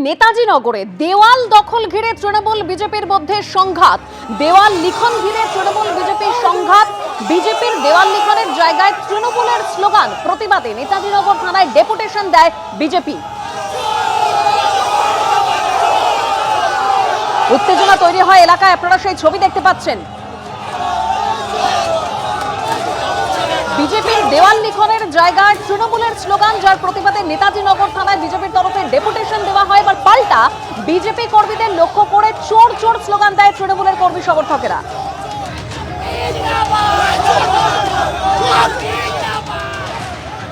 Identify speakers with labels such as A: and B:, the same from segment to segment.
A: নেতাজি নগরে দেওয়াল দখল ঘিরে তৃণমূল বিজেপির মধ্যে সংঘাত। দেওয়াল লিখন ঘিরে তৃণমূল বিজেপির সংঘাত। বিজেপির দেওয়াল লিখনের জায়গায় তৃণমূলের স্লোগান। প্রতিবাদে নেতাজি নগর থানায় ডেপুটেশন দেয় বিজেপি। উত্তেজনা তৈরি হয় এলাকায়, আপনারা সেই ছবি দেখতে পাচ্ছেন। বিজেপির দেওয়াল লিখনের জায়গায় তৃণমূলের স্লোগান, যার প্রতিবাদে নেতাজি নগর থানায় বিজেপির তরফে ডেপুটেশন দেওয়া হয়। এবার পাল্টা বিজেপি কর্মীদের লক্ষ্য করে চোর চোর স্লোগান দেয় তৃণমূলের কর্মী সমর্থকেরা।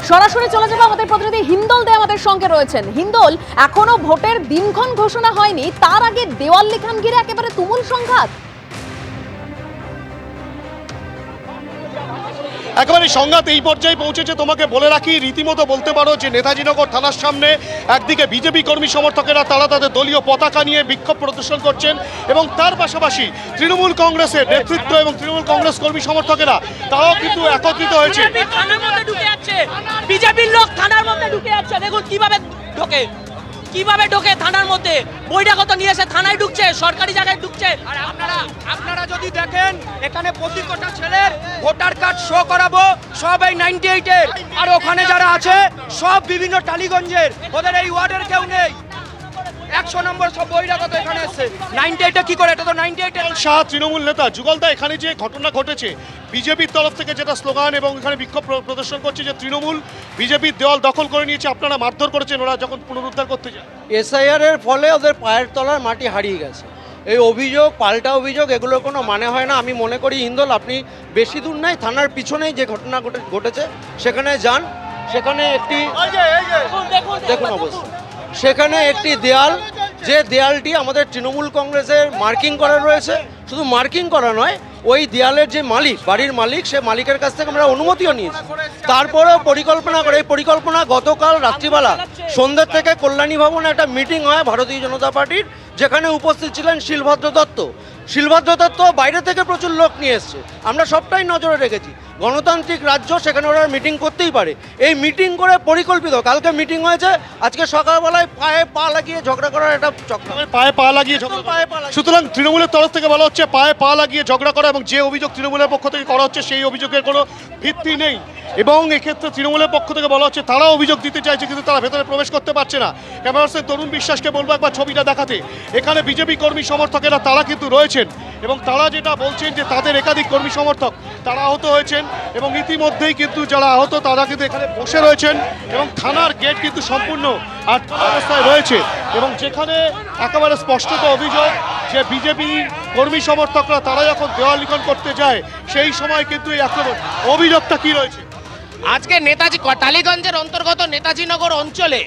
A: সরাসরি চলে যাবো, আমাদের প্রতিনিধি হিন্দল দে আমাদের সঙ্গে রয়েছেন। হিন্দল, এখনো ভোটের দিনক্ষণ ঘোষণা হয়নি, তার আগে দেওয়াল লিখন ঘিরে একেবারে তুমুল সংঘাত।
B: একেবারে সংঘাত এই পর্যায়ে পৌঁছেছে। তোমাকে বলে রাখি, রীতিমতো বলতে পারো যে নেতাজিনগর থানার সামনে একদিকে বিজেপি কর্মী সমর্থকেরা তারা তাদের দলীয় পতাকা নিয়ে বিক্ষোভ প্রদর্শন করছেন, এবং তার পাশাপাশি তৃণমূল কংগ্রেসের নেতৃত্ব এবং তৃণমূল কংগ্রেস কর্মী সমর্থকেরা তারাও কিন্তু একত্রিত হয়েছে।
C: বিজেপির লোক থানার মধ্যে ঢুকে যাচ্ছে, দেখুন কিভাবে ঢোকে থানার মধ্যে। বৈরাগত নিয়ে এসে থানায় ঢুকছে, সরকারি জায়গায় ঢুকছে।
D: আর আপনারা যদি দেখেন এখানে প্রত্যেকটা ছেলের ভোটার কার্ড শো করাবো, সব এই 98 এর, আর ওখানে যারা আছে সব বিভিন্ন টালিগঞ্জের, ওদের এই ওয়ার্ডের কেউ নেই। 100 নম্বর সব বৈরাগত এখানে এসেছে। 98 কি করে? এটা তো 98 এর
B: শাহ তৃণমূল নেতা যুগলদা, এখানে যে ঘটনা ঘটেছে বিজেপির তরফ থেকে যেটা স্লোগান এবং এখানে বিক্ষোভ প্রদর্শন করছে যে তৃণমূল বিজেপির দেওয়াল দখল করে নিয়েছে, আপনারা মারধর করেছেন ওরা যখন পুনরুদ্ধার করতে যায়।
E: এসআইআর এর ফলে ওদের পায়ের তলার মাটি হারিয়ে গেছে। এই অভিযোগ, পাল্টা অভিযোগ, এগুলোর কোনো মানে হয় না। আমি মনে করি হিন্দল, আপনি বেশি দূর নাই, থানার পিছনেই যে ঘটনা ঘটেছে সেখানে যান। সেখানে একটি দেখুন অবস্থা, সেখানে একটি দেয়াল, যে দেয়ালটি আমাদের তৃণমূল কংগ্রেসের মার্কিং করা রয়েছে। শুধু মার্কিং করা নয়, ওই দেয়ালের যে মালিক, বাড়ির মালিক, সে মালিকের কাছ থেকে আমরা অনুমতিও নিয়েছি। তারপরেও পরিকল্পনা করে, এই পরিকল্পনা গতকাল রাত্রিবেলা সন্ধ্যা থেকে কল্যাণী ভবনে একটা মিটিং হয় ভারতীয় জনতা পার্টির, যেখানে উপস্থিত ছিলেন শিলভদ্র দত্ত। শিলভদ্র দত্ত বাইরে থেকে প্রচুর লোক নিয়ে এসছে, আমরা সবটাই নজরে রেখেছি। গণতান্ত্রিক রাজ্য, সেখানে ওরা মিটিং করতেই পারে। এই মিটিং করে পরিকল্পিত, কালকে মিটিং হয়েছে, আজকে সকালবেলায় পায়ে পা লাগিয়ে ঝগড়া করার একটা চক্র।
B: পায়ে পা লাগিয়ে সুতরাং তৃণমূলের তরফ থেকে বলা হচ্ছে পায়ে পা লাগিয়ে ঝগড়া করা, এবং যে অভিযোগ তৃণমূলের পক্ষ থেকে করা হচ্ছে সেই অভিযোগের কোনো ভিত্তি নেই। এবং এক্ষেত্রে তৃণমূলের পক্ষ থেকে বলা হচ্ছে তারা অভিযোগ দিতে চাইছে, কিন্তু তারা ভেতরে প্রবেশ করতে পারছে না। ক্যামেরাম্যান তরুণ বিশ্বাসকে বলবো একবার ছবিটা দেখাতে। এখানে বিজেপি কর্মী সমর্থকেরা তারা কিন্তু রয়েছেন, এবং তারা যেটা বলছেন যে তাদের একাধিক কর্মী সমর্থক তারা আহত হয়েছেন, এবং ইতিমধ্যেই কিন্তু যারা আহত তারা কিন্তু এখানে বসে রয়েছেন, এবং থানার গেট কিন্তু সম্পূর্ণ আটকা অবস্থায় রয়েছে। এবং যেখানে একেবারে স্পষ্টত অভিযোগ যে বিজেপি কর্মী সমর্থকরা তারা যখন দেওয়াল লিখন করতে যায় সেই সময় কিন্তু এই আক্রমণ। অভিযোগটা কি রয়েছে?
C: আজকে নেতাজি টালিগঞ্জের অন্তর্গত নেতাজিনগর অঞ্চলে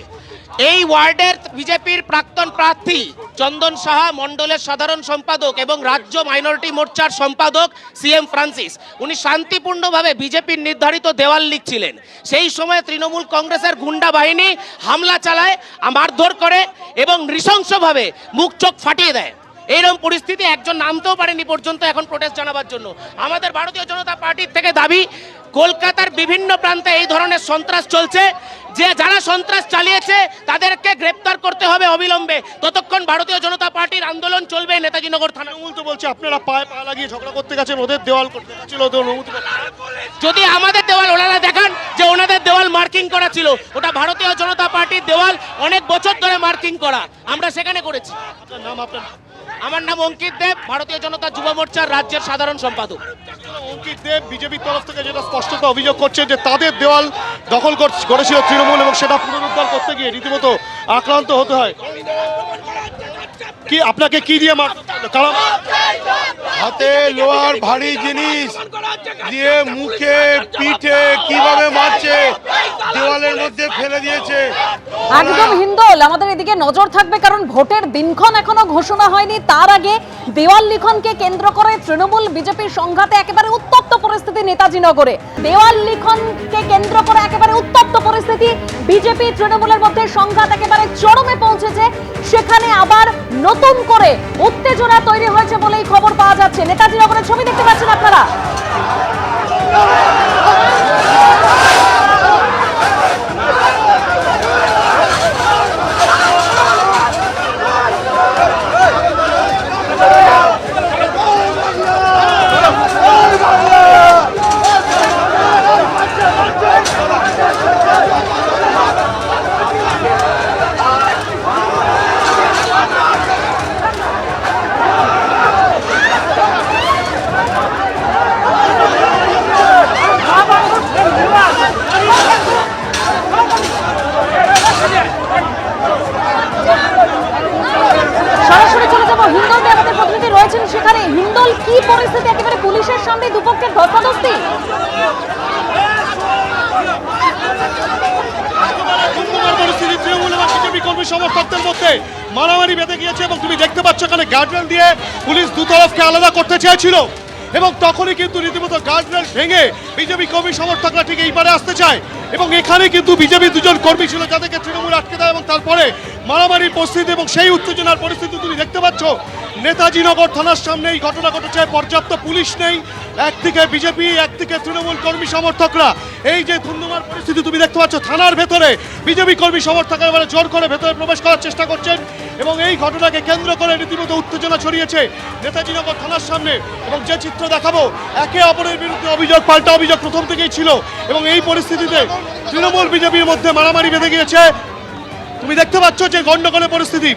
C: এই ওয়ার্ডের বিজেপির প্রাক্তন প্রার্থী চন্দন সাহা, মণ্ডলের সাধারণ সম্পাদক এবং রাজ্য মাইনরিটি মোর্চার সম্পাদক সিএম ফ্রান্সিস, উনি শান্তিপূর্ণভাবে বিজেপির নির্ধারিত দেওয়াল লিখছিলেন। সেই সময় তৃণমূল কংগ্রেসের গুন্ডা বাহিনী হামলা চালায়, মারধর করে এবং নৃশংসভাবে মুখ চোখ ফাটিয়ে দেয়। এইরকম পরিস্থিতি, একজন নামতেও পারেনি পর্যন্ত এখন প্রোটেস্ট জানাবার জন্য। আমাদের ভারতীয় জনতা পার্টির থেকে দাবি, কলকাতার বিভিন্ন প্রান্তে এই ধরনের সন্ত্রাস চলছে, যে যারা সন্ত্রাস চালিয়েছে তাদেরকে গ্রেপ্তার করতে হবে অবিলম্বে। ততক্ষণ ভারতীয় জনতা পার্টির আন্দোলন চলবে নেতাজিনগর থানা।
B: তৃণমূল তো বলছে আপনারা পায়ে পা লাগিয়ে ঝগড়া করতে গেছেন, ওদের দেওয়াল করতে গেছিল, ওদের অনুমতি।
C: যদি আমাদের দেওয়াল ওনারা দেখান যে ওনাদের দেওয়াল মার্কিং করা ছিল, ওটা ভারতীয় জনতা পার্টির দেওয়াল, অনেক বছর ধরে মার্কিং করা, আমরা সেখানে করেছি।
B: আপনার নাম?
C: আমার নাম অঙ্কিত দেব, ভারতীয় জনতা যুব মোর্চার রাজ্যের সাধারণ সম্পাদক।
B: অঙ্কিত দেব বিজেপির তরফ থেকে যেটা স্পষ্টত অভিযোগ করছে যে তাদের দেওয়াল দখল করেছিল তৃণমূল, এবং সেটা পুনরুদ্ধার করতে গিয়ে রীতিমতো আক্রান্ত হতে হয়। কি আপনাকে কি দিয়ে
F: হাতে লোহার ভারী জিনিস দিয়ে মুখে পিঠে কিভাবে মারছে, দেওয়ালের মধ্যে ফেলে দিয়েছে।
A: একদম হিন্দল, আমাদের এদিকে নজর থাকবে, কারণ ভোটের দিনক্ষণ এখনো ঘোষণা হয়নি, তার আগে দেওয়াল লিখনকে কেন্দ্র করে তৃণমূল বিজেপির সংঘাতে একেবারে উত্তপ্ত পরিস্থিতি নেতাজি নগরে। দেওয়াল লিখনকে কেন্দ্র করে একেবারে উত্তপ্ত পরিস্থিতি, বিজেপি তৃণমূলের মধ্যে সংঘাত একেবারে চরমে পৌঁছেছে। সেখানে আবার নতুন করে উত্তেজনা তৈরি হয়েছে বলেই খবর পাওয়া যাচ্ছে। নেতাজি নগরের ছবি দেখতে পাচ্ছেন আপনারা। সরাসরি চলে যাবো হিন্দলকে, আমাদের প্রতিনিধি রয়েছেন সেখানে। হিন্দল, কি পরিস্থিতি? একেবারে পুলিশের সামনে দুপক্ষের ধস্তাধস্তি।
B: ধুমধুমার পরিস্থিতি, তৃণমূল এবং বিজেপি কর্মী সমর্থকদের মধ্যে মারামারি বেঁধে গিয়েছে এবং তুমি দেখতে পাচ্ছ এখানে গার্ডরেল দিয়ে পুলিশ দুতরফকে আলাদা করতে চেয়েছিল এবং তখনই কিন্তু রীতিমতো গার্ডরেল ভেঙে বিজেপি কর্মী সমর্থকরা ঠিক এই পারে আসতে চায় এবং এখানে কিন্তু বিজেপি দুজন কর্মী ছিল যাদেরকে তৃণমূল আটকে দেয় এবং তারপরে মারামারির পরিস্থিতি এবং সেই উত্তেজনার পরিস্থিতি তুমি দেখতে পাচ্ছ। নেতাজি নগর থানার সামনে এই ঘটনা ঘটেছে, পর্যাপ্ত পুলিশ নেই, একদিকে বিজেপি একদিকে তৃণমূল কর্মী সমর্থকরা। এই যে ধুমধুমার পরিস্থিতি তুমি দেখতে পাচ্ছ, থানার ভেতরে বিজেপি কর্মী সমর্থকরা মানে জোর করে ভেতরে প্রবেশ করার চেষ্টা করছেন এবং এই ঘটনাকে কেন্দ্র করে রীতিমতো উত্তেজনা ছড়িয়েছে নেতাজি নগর থানার সামনে। এবং যে চিত্র দেখাবো, একে অপরের বিরুদ্ধে অভিযোগ পাল্টা অভিযোগ প্রথম থেকেই ছিল এবং এই পরিস্থিতিতে তৃণমূল বিজেপির মধ্যে মারামারি বেঁধে গিয়েছে। তুমি দেখতে পাচ্ছ যে গন্ডগোলের পরিস্থিতি,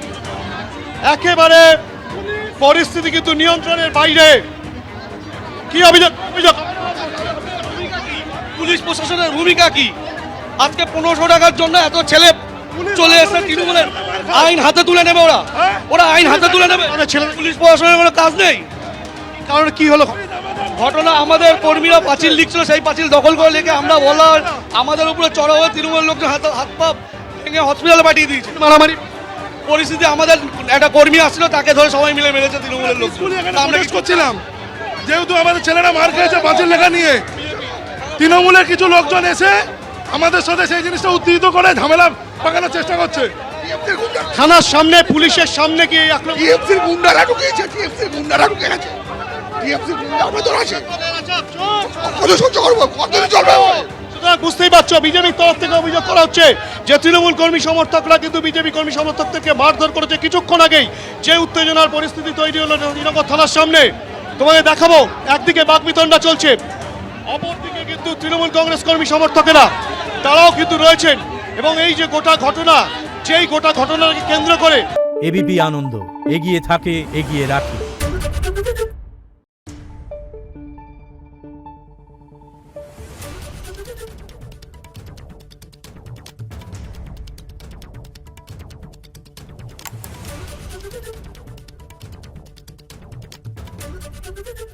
B: একেবারে পরিস্থিতি কিন্তু নিয়ন্ত্রণের বাইরে। কি অভিযোগ?
G: পুলিশ প্রশাসনের ভূমিকা কি? আজকে 1500 টাকার জন্য এত ছেলে চলে এসে তৃণমূলের আইন হাতে তুলে নেবে, ওরা আইন হাতে তুলে নেবে। পুলিশ প্রশাসনের কোনো কাজ নেই।
B: কারণ কি হলো
G: ঘটনা, আমাদের কর্মীরা পাঁচিল লিখছিল, সেই পাঁচিল দখল করে লেগে আমরা বলার আমাদের উপরে চড়া হয়ে তৃণমূলের লোকজন হাত পা ভেঙে হসপিটালে পাঠিয়ে দিয়েছে।
B: মারামারি
G: পরিস্থিতি, আমাদের একটা কর্মী আসছিল, তাকে ধরে সবাই মিলে মেরেছে তৃণমূলের লোক।
F: আমরা কি করছিলাম, যেহেতু আমাদের ছেলেরা মার খেয়েছে পাঁচিল লেখা নিয়ে, তৃণমূলের কিছু লোকজন এসে আমাদের সাথে সেই জিনিসটা উত্তেজিত করে ঝামেলা পাকানোর চেষ্টা করছে।
B: থানার সামনে পুলিশের সামনে কি এই আক্রমণ?
H: টিএফসির গুন্ডারা ঢুকেছে, টিএফসির গুন্ডারা ঢুকে গেছে, টিএফসির গুন্ডা ভেতর আছে। কত সহ্য করবো, কতদিন চলবে?
B: সুতরাং বুঝতেই পারছো বিজেপির তরফ থেকে অভিযোগ করা হচ্ছে যে তৃণমূল কর্মী সমর্থকরা কিন্তু বিজেপি কর্মী সমর্থকদেরকে মারধর করেছে কিছুক্ষণ আগেই। যে উত্তেজনার পরিস্থিতি তৈরি হলো নগর থানার সামনে, তোমাদের দেখাবো। একদিকে বাকবিতণ্ডা চলছে, অপরদিকে কিন্তু তৃণমূল কংগ্রেস কর্মী সমর্থকেরা তারাও কিন্তু রয়েছেন এবং এই যে গোটা ঘটনা, যেই গোটা ঘটনাকে কেন্দ্র করে
I: এবিপি আনন্দ এগিয়ে থাকে, এগিয়ে রাখে।
J: Thank you.